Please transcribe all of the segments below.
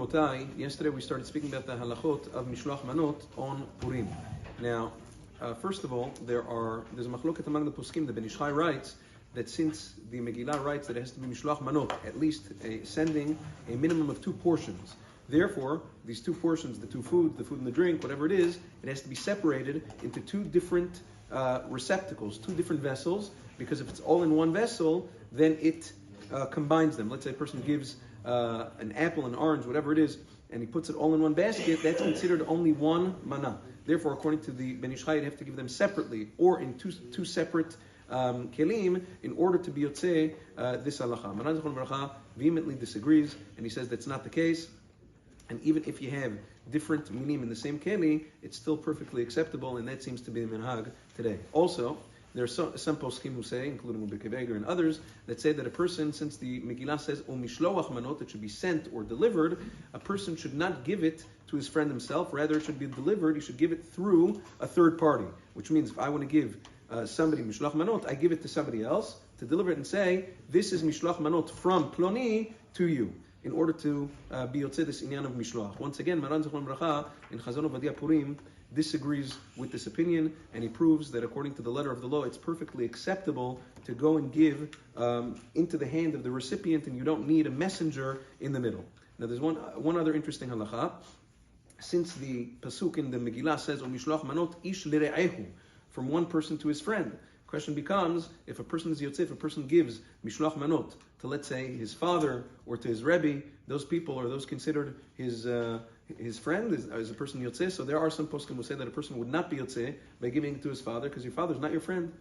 Rabotai, yesterday we started speaking about the halachot of Mishloach Manot on Purim. Now, first of all, there's a machloket among the poskim. The Ben Ish Chai writes that since the Megillah writes that it has to be Mishloach Manot, at least sending a minimum of 2 portions. Therefore, these 2 portions, the 2 food, the food and the drink, whatever it is, it has to be separated into 2 different receptacles, 2 different vessels, because if it's all in one vessel, then it combines them. Let's say a person gives an apple, an orange, whatever it is, and he puts it all in one basket, that's considered only one mana. Therefore, according to the Ben Ish Chai, you have to give them separately, or in two separate kelim, in order to be yotzei this halacha. Maran Zichron Bracha vehemently disagrees, and he says that's not the case. And even if you have different minim in the same keli, it's still perfectly acceptable, and that seems to be the minhag today. Also, there are some poskim who say, including Rav Meir Gavriel and others, that say that a person, since the Megillah says Mishloach Manot, it should be sent or delivered, a person should not give it to his friend himself. Rather, it should be delivered. He should give it through a third party. Which means, if I want to give somebody Mishloach Manot, I give it to somebody else to deliver it and say, this is Mishloach Manot from Ploni to you, in order to be yotzei this inyan of Mishloach. Once again, Maran Zichron Bracha in Chazon Ovadia Purim disagrees with this opinion, and he proves that according to the letter of the law, it's perfectly acceptable to go and give into the hand of the recipient, and you don't need a messenger in the middle. Now, there's one other interesting halacha. Since the pasuk in the Megillah says, "O mishloach manot ish lire'ehu," from one person to his friend. Question becomes, if a person is yotzei, if a person gives mishloach manot to, let's say, his father or to his rebbe, those people are those considered his friend, as a person yotzei. So there are some poskim who say that a person would not be yotzei by giving it to his father, because your father is not your friend.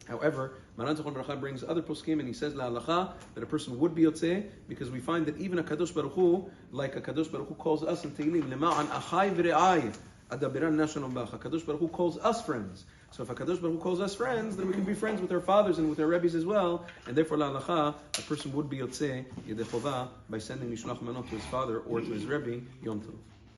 However, Maran Zichron Bracha brings other poskim, and he says la halacha that a person would be yotzei, because we find that even a Kadosh Baruch Hu, like a Kadosh Baruch Hu calls us in Tehillim, lema'an achai v're'ai adabiran nashon b'ach. Kadosh Baruch Hu calls us friends. So if a Kadosh Baruch Hu calls us friends, then we can be friends with our fathers and with our rebbes as well, and therefore la halacha, a person would be yotzei yedei chova by sending Mishloach Manot to his father or to his rebbe Yom Tov.